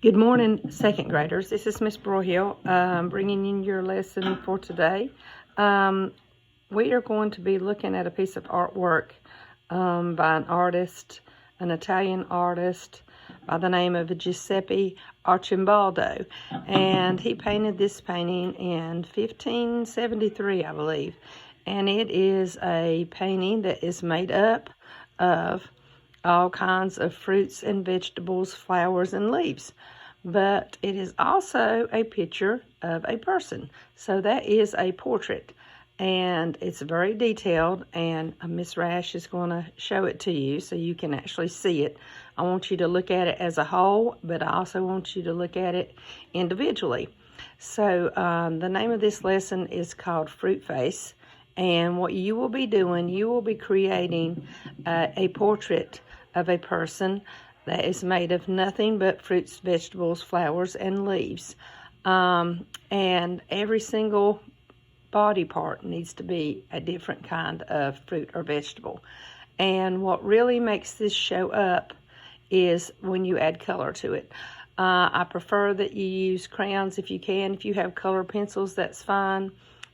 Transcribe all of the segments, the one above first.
Good morning, second graders. This is Miss Broyhill bringing in your lesson for today. We are going to be looking at a piece of artwork by an Italian artist by the name of Giuseppe Arcimboldo. And he painted this painting in 1573, I believe. And it is a painting that is made up of all kinds of fruits and vegetables, flowers, and leaves. But it is also a picture of a person. So that is a portrait. And it's very detailed, and Miss Rash is going to show it to you so you can actually see it. I want you to look at it as a whole, but I also want you to look at it individually. So the name of this lesson is called Fruit Face. And what you will be doing, you will be creating a portrait of a person that is made of nothing but fruits, vegetables, flowers, and leaves. And every single body part needs to be a different kind of fruit or vegetable. And what really makes this show up is when you add color to it. I prefer that you use crayons if you can. If you have color pencils, that's fine.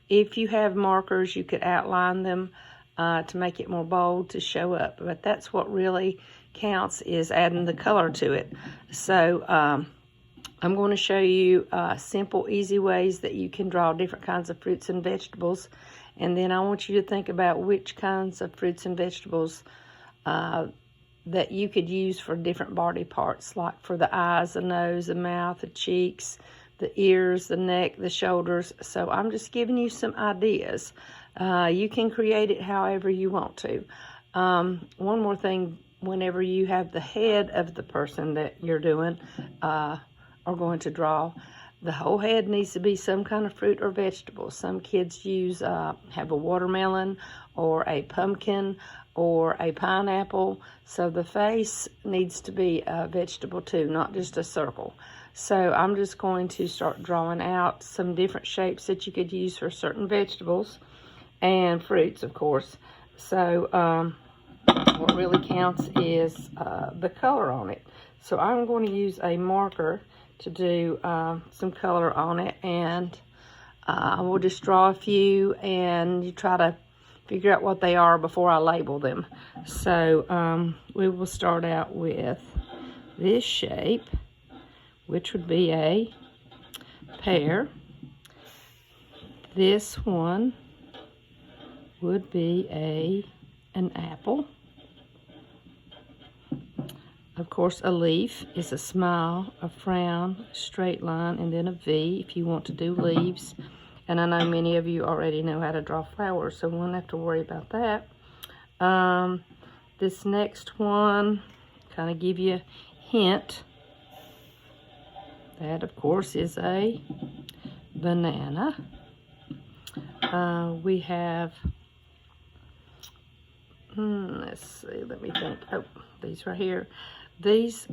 If you have markers, you could outline them to make it more bold to show up. But that's what really counts, is adding the color to it. So I'm going to show you simple, easy ways that you can draw different kinds of fruits and vegetables. And then I want you to think about which kinds of fruits and vegetables that you could use for different body parts, like for the eyes, the nose, the mouth, the cheeks, the ears, the neck, the shoulders. So I'm just giving you some ideas. You can create it however you want to. One more thing, whenever you have the head of the person that you're doing or going to draw, the whole head needs to be some kind of fruit or vegetable. Some kids have a watermelon or a pumpkin or a pineapple. So the face needs to be a vegetable too, not just a circle. So I'm just going to start drawing out some different shapes that you could use for certain vegetables and fruits, of course. So what really counts is the color on it. So I'm going to use a marker to do some color on it, and I will just draw a few, and you try to figure out what they are before I label them. So we will start out with this shape, which would be a pear. This one would be an apple. Of course, a leaf is a smile, a frown, a straight line, and then a V if you want to do leaves. And I know many of you already know how to draw flowers, so we won't have to worry about that. This next one, kind of give you a hint. That, of course, is a banana. We have, let's see, let me think. Oh, these right here. These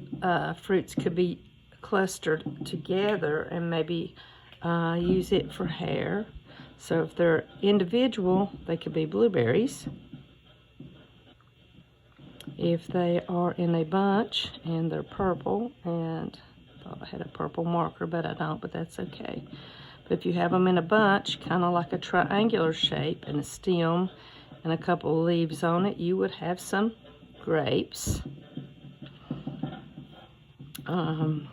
fruits could be clustered together and maybe use it for hair. So if they're individual, they could be blueberries. If they are in a bunch and they're purple, and I thought I had a purple marker, but I don't, but that's okay. But if you have them in a bunch, kind of like a triangular shape and a stem and a couple of leaves on it, you would have some grapes. Let's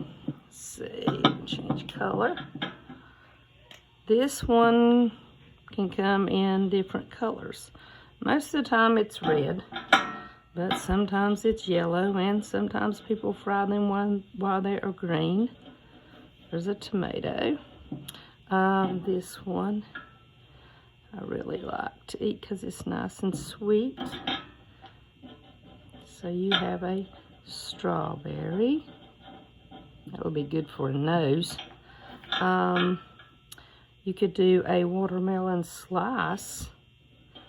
see, change color. This one can come in different colors. Most of the time it's red, but sometimes it's yellow, and sometimes people fry them while they are green. There's a tomato. This one I really like to eat because it's nice and sweet. So you have a strawberry. That would be good for a nose. You could do a watermelon slice,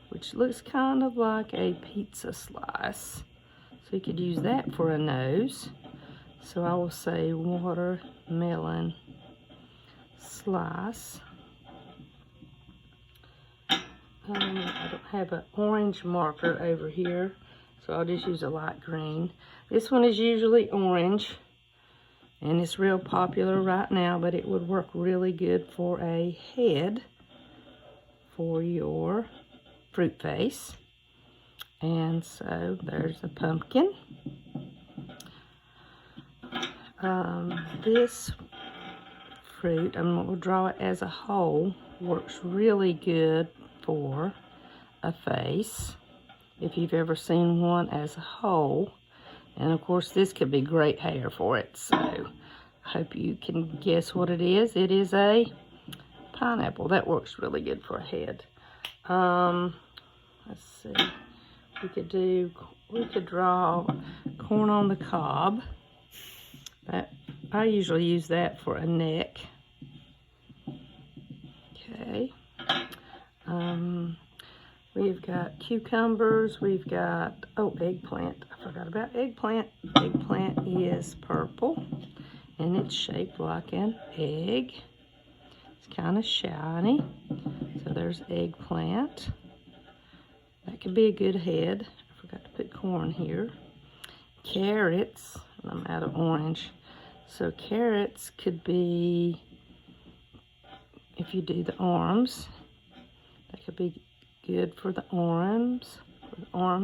which looks kind of like a pizza slice. So you could use that for a nose. So I will say watermelon slice. I don't have an orange marker over here, so I'll just use a light green. This one is usually orange. And it's real popular right now, but it would work really good for a head for your fruit face. And so there's a pumpkin. This fruit, I'm going to draw it as a whole, works really good for a face, if you've ever seen one as a whole. And of course, this could be great hair for it. So I hope you can guess what it is. It is a pineapple. That works really good for a head. Let's see. We could draw corn on the cob. I usually use that for a neck. Okay. We've got cucumbers. We've got, eggplant. I forgot about eggplant. Eggplant is purple, and it's shaped like an egg. It's kind of shiny. So there's eggplant. That could be a good head. I forgot to put corn here. Carrots. I'm out of orange. So carrots could be, if you do the arms, that could be good for the arms.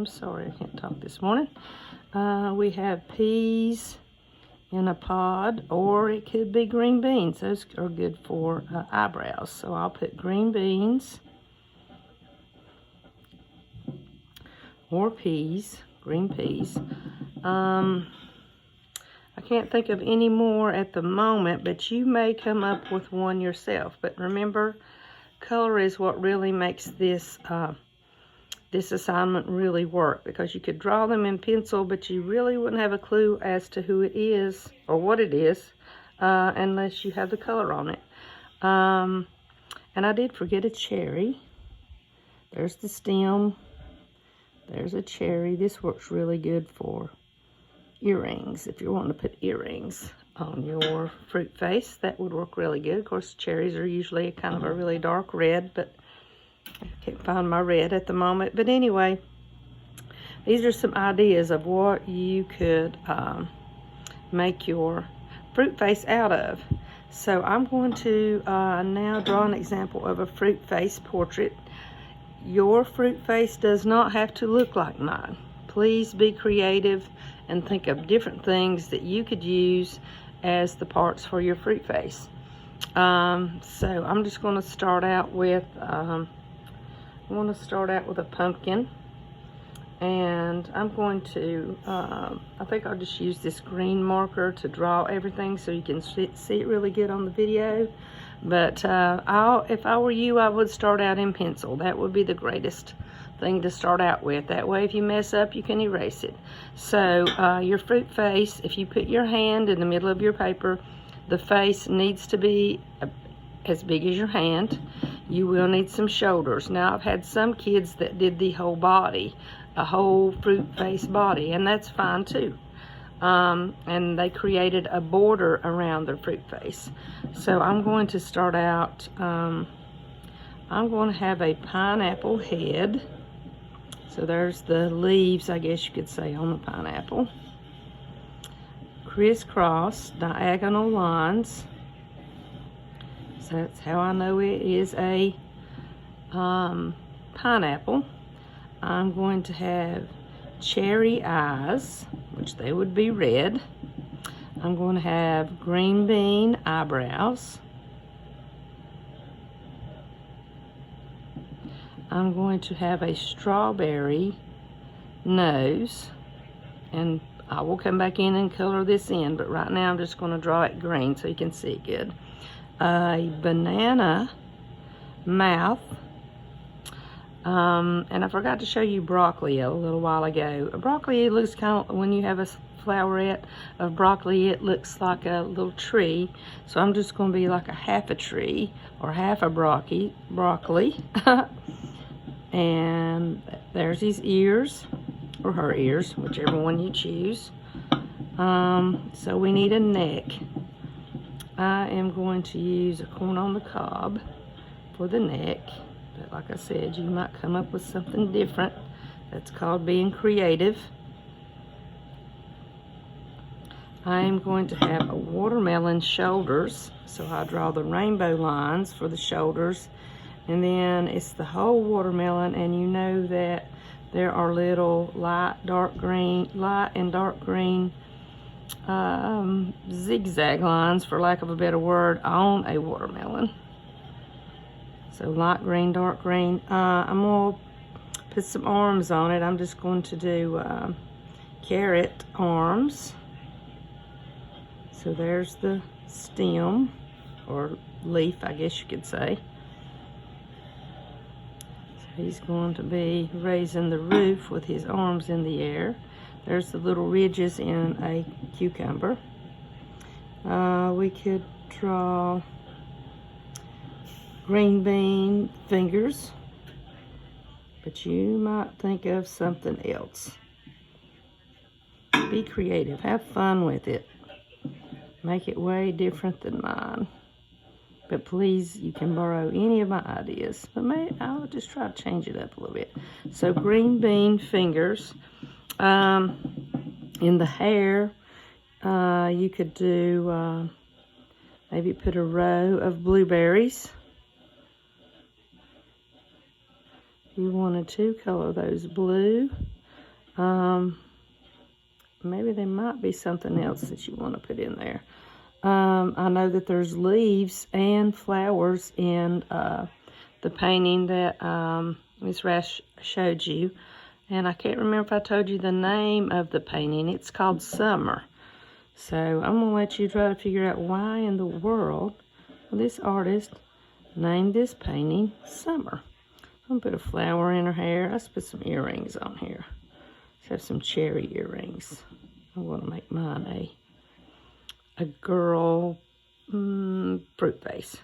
Sorry, I can't talk this morning. We have peas in a pod, or it could be green beans. Those are good for eyebrows. So I'll put green beans or peas, green peas. I can't think of any more at the moment, but you may come up with one yourself. But remember, color is what really makes this this assignment really work, because you could draw them in pencil, but you really wouldn't have a clue as to who it is or what it is unless you have the color on it. And I did forget a cherry. There's the stem. There's a cherry. This works really good for earrings. If you want to put earrings on your fruit face, that would work really good. Of course, cherries are usually kind of a really dark red, but I can't find my red at the moment. But anyway, these are some ideas of what you could make your fruit face out of. So I'm going to now draw an example of a fruit face portrait. Your fruit face does not have to look like mine. Please be creative and think of different things that you could use as the parts for your fruit face. So I'm just going to start out with a pumpkin, and I'm going to I think I'll just use this green marker to draw everything so you can see it really good on the video. But if I were you, I would start out in pencil. That would be the greatest thing to start out with. That way, if you mess up, you can erase it. So your fruit face, if you put your hand in the middle of your paper, the face needs to be as big as your hand. You will need some shoulders. Now, I've had some kids that did the whole body, a whole fruit face body, and that's fine too. And they created a border around their fruit face. So I'm going to start out, I'm going to have a pineapple head. So there's the leaves, I guess you could say, on the pineapple. Crisscross diagonal lines. So that's how I know it is a pineapple. I'm going to have cherry eyes, which they would be red. I'm going to have green bean eyebrows. I'm going to have a strawberry nose, and I will come back in and color this in, but right now I'm just going to draw it green so you can see it good. A banana mouth, and I forgot to show you broccoli a little while ago. Broccoli looks kind of, when you have a flowerette of broccoli, it looks like a little tree. So I'm just going to be like a half a tree or half a broccoli. And there's his ears, or her ears, whichever one you choose. So we need a neck. I am going to use a corn on the cob for the neck. But like I said, you might come up with something different. That's called being creative. I am going to have a watermelon shoulders. So I draw the rainbow lines for the shoulders. And then it's the whole watermelon, and you know that there are little light and dark green zigzag lines, for lack of a better word, on a watermelon. So light green, dark green. I'm gonna put some arms on it. I'm just going to do carrot arms. So there's the stem, or leaf, I guess you could say. So he's going to be raising the roof with his arms in the air. There's the little ridges in a cucumber. We could draw green bean fingers, but you might think of something else. Be creative, have fun with it. Make it way different than mine. But please, you can borrow any of my ideas. But maybe I'll just try to change it up a little bit. So green bean fingers. In the hair, you could do, maybe put a row of blueberries. You wanted to color those blue. Maybe there might be something else that you want to put in there. I know that there's leaves and flowers in the painting that Ms. Rash showed you. And I can't remember if I told you the name of the painting. It's called Summer. So I'm going to let you try to figure out why in the world this artist named this painting Summer. I'm going to put a flower in her hair. Let's put some earrings on here. Let's have some cherry earrings. I'm going to make mine a girl fruit face.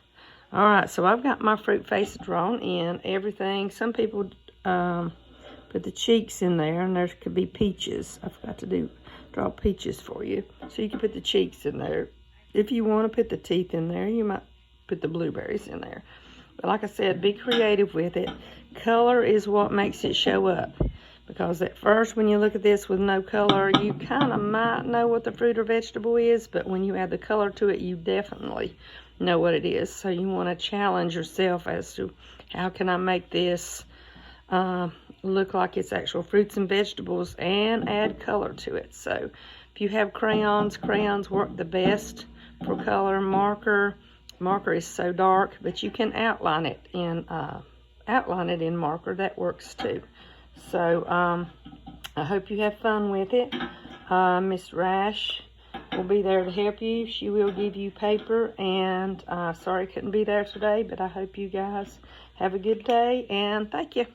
All right, so I've got my fruit face drawn in, everything. Some people put the cheeks in there, and there could be peaches. I forgot to draw peaches for you. So you can put the cheeks in there. If you want to put the teeth in there, you might put the blueberries in there. But like I said, be creative with it. Color is what makes it show up. Because at first, when you look at this with no color, you kind of might know what the fruit or vegetable is, but when you add the color to it, you definitely know what it is. So you want to challenge yourself as to how can I make this look like it's actual fruits and vegetables and add color to it. So if you have crayons, crayons work the best for color. Marker is so dark, but you can outline it in marker. That works too. So I hope you have fun with it. Miss Rash will be there to help you. She will give you paper, and sorry I couldn't be there today, but I hope you guys have a good day, and thank you.